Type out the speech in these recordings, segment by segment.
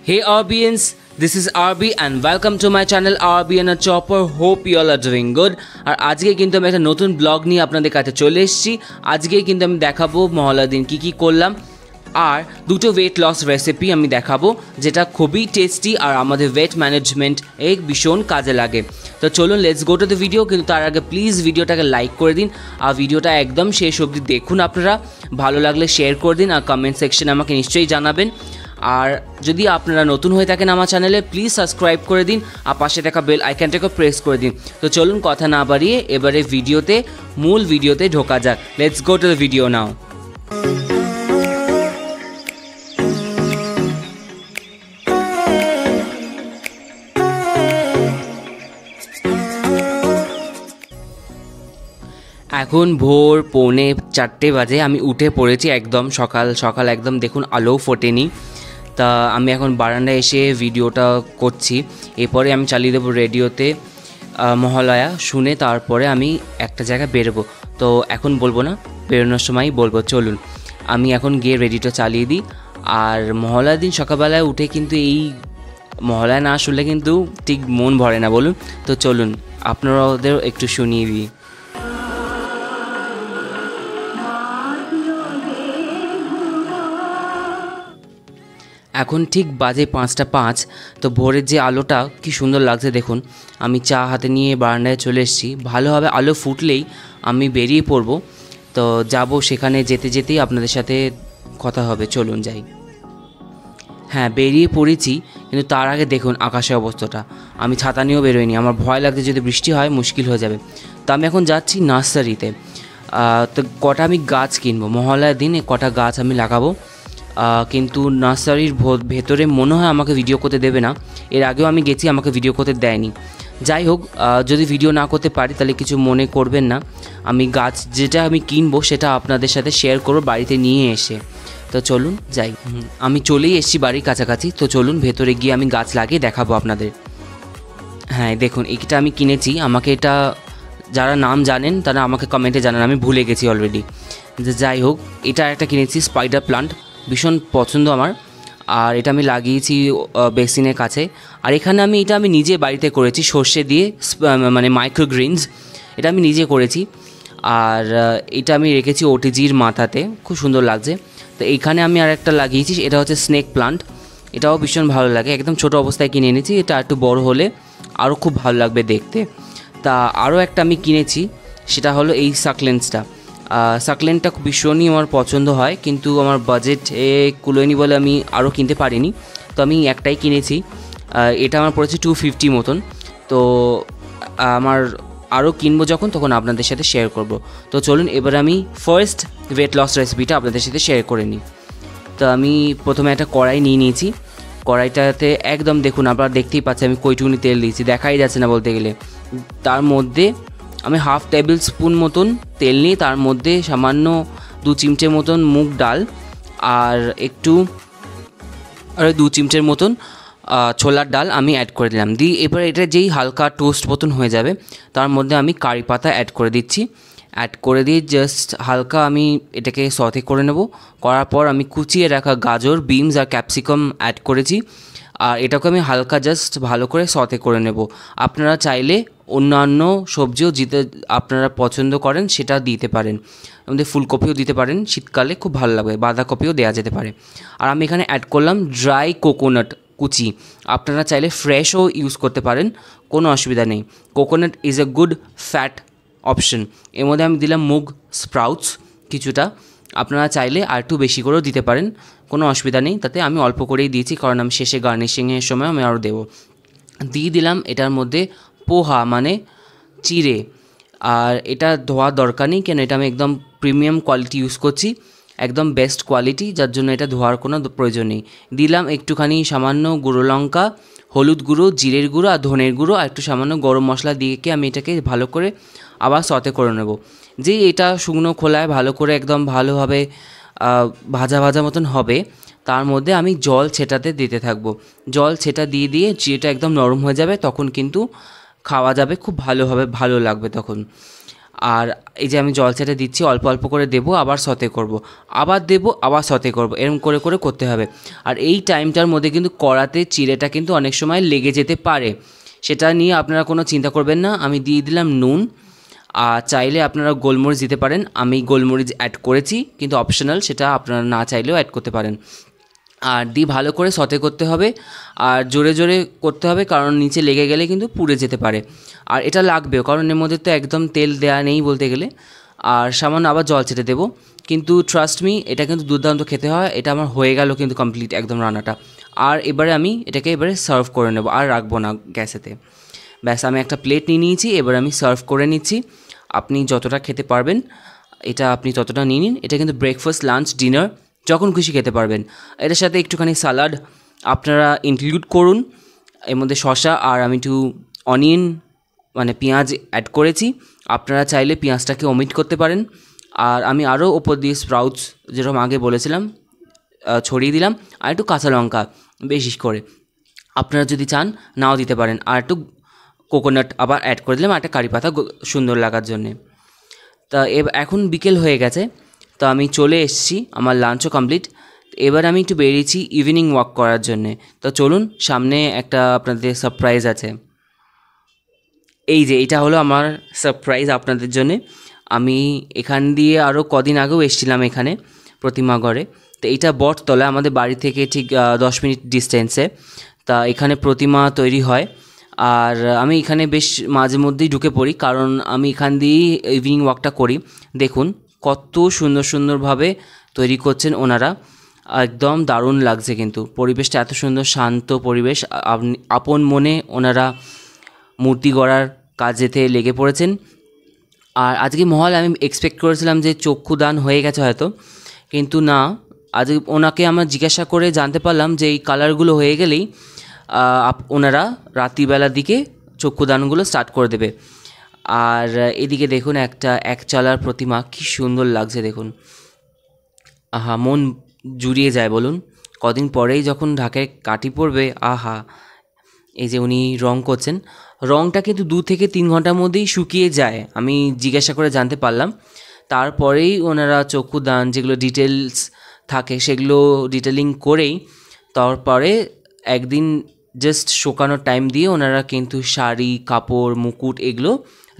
Hey RBians, this is RB and welcome to my channel RBanaChopper. Hope you all are doing good. আর আজকে কিন্তু আমি একটা নতুন blog নিয়ে আপনাদের কাছে চলে এসেছি। আজকে কিন্তু আমি দেখাবো মহালয়ার দিন কি করলাম আর দুটো ওয়েট লস রেসিপি আমি দেখাবো যেটা খুবই টেস্টি আর আমাদের ওয়েট ম্যানেজমেন্ট এক ভীষণ কাজে লাগে। তো চলুন let's go to the video. কিন্তু তার আগে প্লিজ ভিডিওটাকে লাইক করে দিন আর ভিডিওটা একদম শেষ অবধি দেখুন আপনারা। ভালো লাগলে শেয়ার করে দিন আর কমেন্ট সেকশনে আমাকে নিশ্চয়ই জানাবেন। আর যদি আপনারা নতুন হয়ে থাকেন আমার চ্যানেলে প্লিজ সাবস্ক্রাইব করে দিন আর পাশে থাকা বেল আইকনটাকে প্রেস করে দিন। তো চলুন কথা না বাড়িয়ে এবারে মূল ভিডিওতে ঢোকা যাক। Let's go to the video now. এখন ভোর 3:45 বাজে। আমি উঠে পড়েছি একদম সকাল একদম দেখুন আলো ফোটেনি। তা আমি এখন বারান্দায় এসে ভিডিওটা করছি। এরপরে আমি চালিয়ে দেবো রেডিওতে মহালয়া শুনে, তারপরে আমি একটা জায়গায় বেরোবো। তো এখন বলবো না, বেরোনোর সময়ই বলবো। চলুন আমি এখন গিয়ে রেডিওটা চালিয়ে দিই। আর মহালয়ার দিন সকালবেলায় উঠে কিন্তু এই মহালয়া না শুনলে কিন্তু ঠিক মন ভরে না, বলুন। তো চলুন আপনারাও একটু শুনিয়ে দিই। এখন ঠিক বাজে 5:05। তো ভোরের যে আলোটা কি সুন্দর লাগছে দেখুন। আমি চা হাতে নিয়ে বারান্দায় চলে এসেছি। ভালোভাবে আলো ফুটলেই আমি বেরিয়ে পড়ব। তো যাব, সেখানে যেতেই আপনাদের সাথে কথা হবে। চলুন যাই। হ্যাঁ, বেরিয়ে পড়েছি, কিন্তু তার আগে দেখুন আকাশের অবস্থাটা। আমি ছাতা নিয়েও বেরোইনি, আমার ভয় লাগছে যদি বৃষ্টি হয় মুশকিল হয়ে যাবে। তো আমি এখন যাচ্ছি নার্সারিতে। তো কটা আমি গাছ কিনবো, মহালয়ার দিনে কটা গাছ আমি লাগাবো। কিন্তু নার্সারির ভেতরে মনে হয় আমাকে ভিডিও করতে দেবে না। এর আগেও আমি গেছি, আমাকে ভিডিও করতে দেয়নি। যাই হোক, যদি ভিডিও না করতে পারি তাহলে কিছু মনে করবেন না। আমি গাছ যেটা আমি কিনবো সেটা আপনাদের সাথে শেয়ার করবো বাড়িতে নিয়ে এসে। তো চলুন যাই। আমি চলেই এসেছি বাড়ির কাছাকাছি। তো চলুন ভেতরে গিয়ে আমি গাছ লাগিয়ে দেখাবো আপনাদের। হ্যাঁ দেখুন, এটা আমি কিনেছি। আমাকে এটা যারা নাম জানেন তারা আমাকে কমেন্টে জানান, আমি ভুলে গেছি অলরেডি। যাই হোক, এটা একটা কিনেছি স্পাইডার প্লান্ট, ভীষণ পছন্দ আমার। আর এটা আমি লাগিয়েছি বেসিনের কাছে। আর এখানে এটা আমি নিজে বাড়িতে করেছি সর্ষে দিয়ে, মানে মাইক্রোগ্রিনস। এটা আমি নিজে করেছি। আর এটা আমি রেখেছি ওটিজির মাথাতে, খুব সুন্দর লাগছে। তো এইখানে আমি আর একটা লাগিয়েছি, এটা হচ্ছে স্নেক প্লান্ট। এটাও ভীষণ ভালো লাগে, একদম ছোটো অবস্থায় কিনে এনেছি। এটা একটু বড় হলে আরও খুব ভালো লাগবে দেখতে। তা আরও একটা আমি কিনেছি, সেটা হলো এই সাকলেন্সটা। সাকলেন্টটা ভীষণই আমার পছন্দ হয়, কিন্তু আমার বাজেট কুলোয়নি বলে আমি আরও কিনতে পারিনি। তো আমি একটাই কিনেছি। এটা আমার পড়েছে 250 মতন। তো আমার আরও কিনবো যখন, তখন আপনাদের সাথে শেয়ার করব। তো চলুন এবার আমি ফার্স্ট ওয়েট লস রেসিপিটা আপনাদের সাথে শেয়ার করে নিই। তো আমি প্রথমে একটা কড়াই নিয়ে নিয়েছি। কড়াইটাতে একদম দেখুন, আপনারা দেখতেই পাচ্ছেন আমি কইটুকুনি তেল দিয়েছি, দেখাই যাচ্ছে না বলতে গেলে। তার মধ্যে আমি 1/2 টেবিল স্পুন মতন তেল নিয়ে তার মধ্যে সামান্য 2 চিমটে মতন মুগ ডাল আর 2 চিমটের মতন ছোলার ডাল আমি অ্যাড করে দিলাম। এবার এটা যেই হালকা টোস্ট মতন হয়ে যাবে তার মধ্যে আমি কারি পাতা অ্যাড করে দিচ্ছি। অ্যাড করে দিয়ে জাস্ট হালকা আমি এটাকে সতে করে নেব। করার পর আমি কুচিয়ে রাখা গাজর, বিনস আর ক্যাপসিকাম অ্যাড করেছি। আর এটাকে আমি হালকা জাস্ট ভালো করে সতে করে নেব। আপনারা চাইলে অন্যান্য সবজিও যেটা আপনারা পছন্দ করেন সেটা দিতে পারেন। আমাদের ফুলকপিও দিতে পারেন, শীতকালে খুব ভালো লাগবে। বাঁধাকপিও দেওয়া যেতে পারে। আর আমি এখানে অ্যাড করলাম ড্রাই কোকোনাট কুচি। আপনারা চাইলে ফ্রেশও ইউজ করতে পারেন, কোনো অসুবিধা নেই। Coconut is a good fat option. এর মধ্যে আমি দিলাম মুগ স্প্রাউটস কিছুটা। আপনারা চাইলে আর একটু বেশি করেও দিতে পারেন, কোনো অসুবিধা নেই। তাতে আমি অল্প করেই দিয়েছি, কারণ আমি শেষে গার্নিশিংয়ের সময় আমি আরও দেবো। দিয়ে দিলাম এটার মধ্যে পোহা মানে চিড়ে। আর এটা ধোয়ার দরকার নেই, কেন এটা আমি একদম প্রিমিয়াম কোয়ালিটি ইউজ করছি, একদম বেস্ট কোয়ালিটি, যার জন্য এটা ধোয়ার কোনো প্রয়োজন নেই। দিলাম একটুখানি সামান্য গুঁড়ো লঙ্কা, হলুদ গুঁড়ো, জিরের গুঁড়ো আর ধনের গুঁড়ো আর একটু সামান্য গরম মশলা দিয়ে আমি এটাকে ভালো করে আবার সতে করে নেব। যে এটা শুকনো খোলায় ভালো করে একদম ভালোভাবে ভাজা মতন হবে, তার মধ্যে আমি জল ছেটাতে দিতে থাকবো। জল ছেটা দিয়ে চিড়েটা একদম নরম হয়ে যাবে, তখন কিন্তু খাওয়া যাবে খুব ভালোভাবে, ভালো লাগবে তখন। আর এই যে আমি জল ছেটে দিচ্ছি, অল্প অল্প করে দেবো, আবার সতে করব, আবার দেবো, আবার সতে করব, এরকম করে করে করতে হবে। আর এই টাইমটার মধ্যে কিন্তু কড়াতে চিড়েটা কিন্তু অনেক সময় লেগে যেতে পারে, সেটা নিয়ে আপনারা কোনো চিন্তা করবেন না। আমি দিয়ে দিলাম নুন, আর চাইলে আপনারা গোলমরিচ দিতে পারেন, আমি গোলমরিচ অ্যাড করেছি, কিন্তু অপশনাল, সেটা আপনারা না চাইলেও অ্যাড করতে পারেন। আর দিয়ে ভালো করে সতে করতে হবে, আর জোরে জোরে করতে হবে, কারণ নিচে লেগে গেলে কিন্তু পুড়ে যেতে পারে। আর এটা লাগবেও, কারণ এর মধ্যে তো একদম তেল দেওয়া নেই বলতে গেলে। আর সামান্য আবার জল ছেটে দেবো, কিন্তু ট্রাস্ট মি, এটা কিন্তু দুর্দান্ত খেতে হয়। এটা আমার হয়ে গেল কিন্তু কমপ্লিট একদম রান্নাটা। আর এবারে আমি এটাকে এবারে সার্ভ করে নেব, আর রাখবো না গ্যাসেতে। ব্যাস, আমি একটা প্লেট নিয়ে নিয়েছি, এবার আমি সার্ভ করে নিচ্ছি। আপনি যতটা খেতে পারবেন এটা আপনি ততটা নিয়ে নিন। এটা কিন্তু ব্রেকফাস্ট, লাঞ্চ, ডিনার যখন খুশি খেতে পারবেন। এটার সাথে একটুখানি সালাড আপনারা ইনক্লুড করুন, এর মধ্যে শসা আর আমি একটু অনিয়ন মানে পেঁয়াজ অ্যাড করেছি। আপনারা চাইলে পেঁয়াজটাকে ওমিট করতে পারেন। আর আমি আরও ওপর দিয়ে স্প্রাউটস, যেরকম আগে বলেছিলাম, ছড়িয়ে দিলাম, আর একটু কাঁচা লঙ্কা বেশি করে। আপনারা যদি চান নাও দিতে পারেন, আর একটু কোকোনাট আবার অ্যাড করে দিলাম, আর একটা কারি পাতা সুন্দর লাগার জন্যে। তা এখন বিকেল হয়ে গেছে, তো আমি চলে এসেছি, আমার লাঞ্চও কমপ্লিট। এবার আমি একটু বেরিয়েছি ইভিনিং ওয়াক করার জন্যে। তো চলুন, সামনে একটা আপনাদের সারপ্রাইজ আছে। এই যে এটা হলো আমার সারপ্রাইজ আপনাদের জন্যে। আমি এখান দিয়ে আরও কদিন আগেও এসেছিলাম এখানে প্রতিমাগড়ে। তো এইটা বটতলা, আমাদের বাড়ি থেকে ঠিক 10 মিনিট ডিস্টেন্সে। তা এখানে প্রতিমা তৈরি হয়, আর আমি এখানে বেশ মাঝে মধ্যেই ঢুকে পড়ি, কারণ আমি এখান দিয়েই ইভিনিং ওয়াকটা করি। দেখুন কত সুন্দর সুন্দরভাবে তৈরি করছেন ওনারা, একদম দারুণ লাগছে কিন্তু পরিবেশটা, এত সুন্দর শান্ত পরিবেশ। আপন মনে ওনারা মূর্তি গড়ার কাজেতে লেগে পড়েছেন। আর আজকে মহল আমি এক্সপেক্ট করেছিলাম যে চক্ষুদান হয়ে গেছে হয়তো, কিন্তু না, আজকে ওনাকে আমরা জিজ্ঞাসা করে জানতে পারলাম যে এই কালারগুলো হয়ে গেলেই ওনারা রাত্রিবেলার দিকে চক্ষুদানগুলো স্টার্ট করে দেবে। আর এদিকে দেখুন একটা একচালার প্রতিমা, কি সুন্দর লাগছে দেখুন, আহা মন জুড়িয়ে যায় বলুন। কদিন পরেই যখন ঢাকায় কাঠি পড়বে, আহা। এই যে উনি রং করছেন, রংটা কিন্তু 2 থেকে 3 ঘন্টার মধ্যেই শুকিয়ে যায়, আমি জিজ্ঞাসা করে জানতে পারলাম। তারপরেই ওনারা চক্ষুদান যেগুলো ডিটেলস থাকে সেগুলো ডিটেলিং করেই তারপরে একদিন জাস্ট শুকানোর টাইম দিয়ে ওনারা কিন্তু শাড়ি, কাপড়, মুকুট এগুলো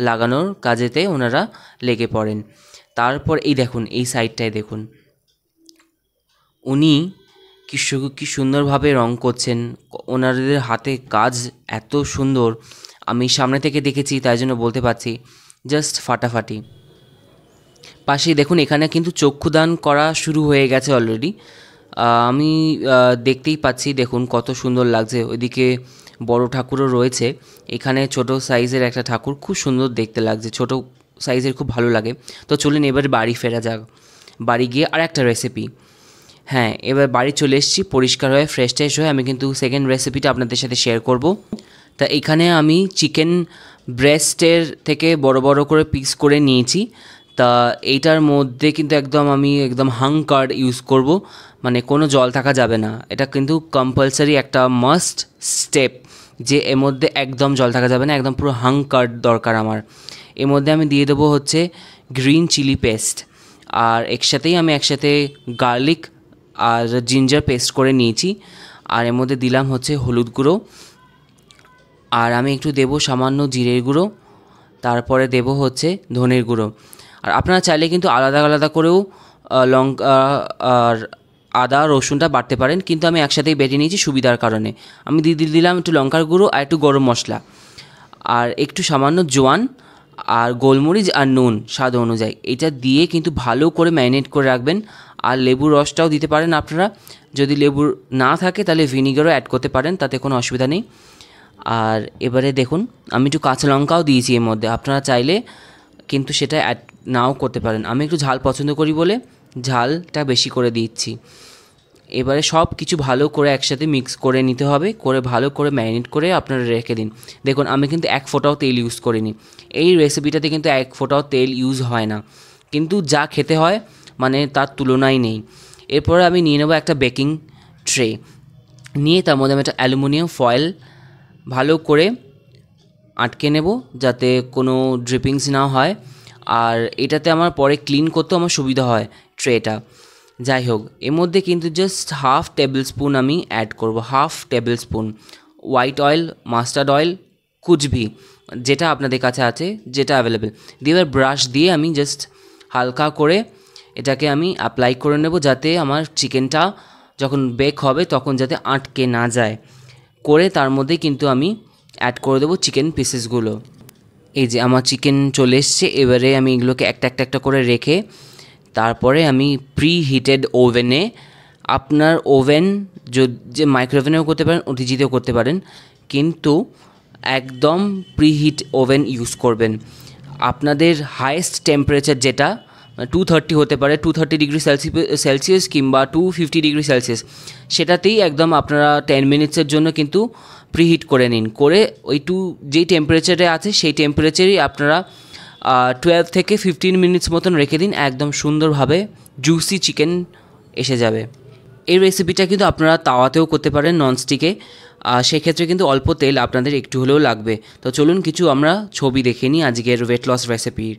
লাগানোর কাজেতে ওনারা লেগে পড়েন। তারপর এই দেখুন, এই সাইডটায় দেখুন উনি কি সুন্দরভাবে রং করছেন, ওনাদের হাতে কাজ এত সুন্দর, আমি সামনে থেকে দেখেছি তাই জন্য বলতে পারছি, জাস্ট ফাটাফাটি। পাশেই দেখুন এখানে কিন্তু চক্ষুদান করা শুরু হয়ে গেছে অলরেডি, আমি দেখতেই পাচ্ছি, দেখুন কত সুন্দর লাগছে। ওইদিকে বড় ঠাকুরও রয়েছে, এখানে ছোট সাইজের একটা ঠাকুর, খুব সুন্দর দেখতে লাগছে, ছোট সাইজের, খুব ভালো লাগে। তো চলুন এবার বাড়ি ফেরা যাক, বাড়ি গিয়ে আর একটা রেসিপি। হ্যাঁ, এবার বাড়ি চলে এসেছি পরিষ্কার হয়ে, ফ্রেশ ট্রেশ হয়ে। আমি কিন্তু সেকেন্ড রেসিপিটা আপনাদের সাথে শেয়ার করব। তা এখানে আমি চিকেন ব্রেস্টের থেকে বড় বড় করে পিস করে নিয়েছি। তা এইটার মধ্যে কিন্তু আমি একদম হাং কার্ড ইউজ করব, মানে কোনো জল থাকা যাবে না, এটা কিন্তু কম্পালসারি একটা মাস্ট স্টেপ, যে এর মধ্যে একদম জল থাকা যাবে না, একদম পুরো হাং কার্ড দরকার আমার। এর মধ্যে আমি দিয়ে দেবো হচ্ছে গ্রিন চিলি পেস্ট, আর একসাথে গার্লিক আর জিঞ্জার পেস্ট করে নিয়েছি। আর এর মধ্যে দিলাম হচ্ছে হলুদ গুঁড়ো, আর আমি একটু দেবো সামান্য জিরের গুঁড়ো, তারপরে দেবো হচ্ছে ধনের গুঁড়ো। আর আপনারা চাইলে কিন্তু আলাদা আলাদা করেও লঙ্কা আর আদা রসুনটা বাটতে পারেন, কিন্তু আমি একসাথেই বেটে নিয়েছি সুবিধার কারণে। আমি দিলাম একটু লঙ্কার গুঁড়ো আর একটু গরম মশলা, আর একটু সামান্য জোয়ান, আর গোলমরিচ আর নুন স্বাদ অনুযায়ী। এটা দিয়ে কিন্তু ভালো করে ম্যারিনেট করে রাখবেন। আর লেবুর রসটাও দিতে পারেন আপনারা, যদি লেবুর না থাকে তাহলে ভিনিগারও অ্যাড করতে পারেন, তাতে কোনো অসুবিধা নেই। আর এবারে দেখুন আমি একটু কাঁচা লঙ্কাও দিয়েছি এর মধ্যে, আপনারা চাইলে কিন্তু সেটা অ্যাড নাও করতে পারেন। আমি একটু ঝাল পছন্দ করি বলে ঝালটা বেশি করে দিচ্ছি। এবারে সব কিছু ভালো করে একসাথে মিক্স করে নিতে হবে, করে ভালো করে ম্যারিনেট করে আপনারা রেখে দিন। দেখুন আমি কিন্তু 1 ফোঁটাও তেল ইউজ করিনি, এই রেসিপিটাতে কিন্তু 1 ফোঁটাও তেল ইউজ হয় না, কিন্তু যা খেতে হয় মানে তার তুলনাই নেই। এরপরে আমি নিয়ে নেবো একটা বেকিং ট্রে, নিয়ে তার মধ্যে আমি একটা অ্যালুমিনিয়াম ফয়েল ভালো করে আটকে নেব, যাতে কোনো ড্রিপিংস না হয়। আর এটাতে আমার পরে ক্লিন করতেও আমার সুবিধা হয় ট্রেটা। যাই হোক, এর মধ্যে কিন্তু জাস্ট হাফ টেবিল স্পুন আমি অ্যাড করব, half tablespoon white oil, mustard oil, কুচভি, যেটা আপনাদের কাছে আছে, যেটা অ্যাভেলেবেল। দিয়ে এবার ব্রাশ দিয়ে আমি জাস্ট হালকা করে এটাকে আমি অ্যাপ্লাই করে নেব, যাতে আমার চিকেনটা যখন বেক হবে তখন যাতে আটকে না যায়। করে তার মধ্যে কিন্তু আমি অ্যাড করে দেবো চিকেন পিসেসগুলো। এই যে আমার চিকেন চলে এসছে। এবারে আমি এগুলোকে একটা একটা একটা করে রেখে তারপরে আমি প্রি হিটেড ওভেনে, আপনার ওভেন যে মাইক্রোওভেনেও করতে পারেন, ওটিজিতেও করতে পারেন, কিন্তু একদম প্রিহিট ওভেন ইউজ করবেন। আপনাদের হাইয়েস্ট টেম্পারেচার যেটা 230 হতে পারে, 230 ডিগ্রি সেলসিয়াস কিংবা 250 ডিগ্রি সেলসিয়াস, সেটাতেই একদম আপনারা 10 মিনিটসের জন্য কিন্তু প্রিহিট করে নিন। করে ওই যেই টেম্পারেচারে আছে সেই টেম্পারেচারেই আপনারা 12 থেকে 15 মিনিটস মতন রেখে দিন, একদম সুন্দরভাবে জুসি চিকেন এসে যাবে। এই রেসিপিটা কিন্তু আপনারা তাওয়াতেও করতে পারেন, ননস্টিকে, সেক্ষেত্রে কিন্তু অল্প তেল আপনাদের একটু হলেও লাগবে। তো চলুন কিছু আমরা ছবি দেখে নিই আজকের ওয়েট লস রেসিপির।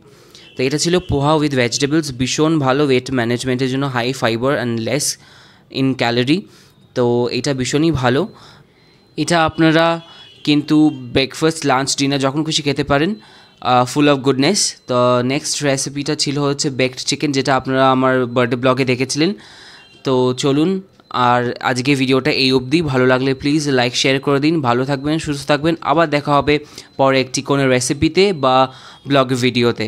তো এটা ছিল পোহা উইথ ভেজিটেবলস, ভীষণ ভালো ওয়েট ম্যানেজমেন্টের জন্য, high fibre and less in calorie. তো এটা ভীষণই ভালো। এটা আপনারা কিন্তু ব্রেকফাস্ট, লাঞ্চ, ডিনার যখন খুশি খেতে পারেন, ফুল অফ গুডনেস। তো নেক্সট রেসিপিটা ছিল হচ্ছে বেকড চিকেন, যেটা আপনারা আমার বার্থডে ব্লগে দেখেছিলেন। তো চলুন, আর আজকে ভিডিওটা এই অবধি। ভালো লাগলে প্লিজ লাইক শেয়ার করে দিন। ভালো থাকবেন, সুস্থ থাকবেন। আবার দেখা হবে পরে একটি কোনো রেসিপিতে বা ব্লগ ভিডিওতে।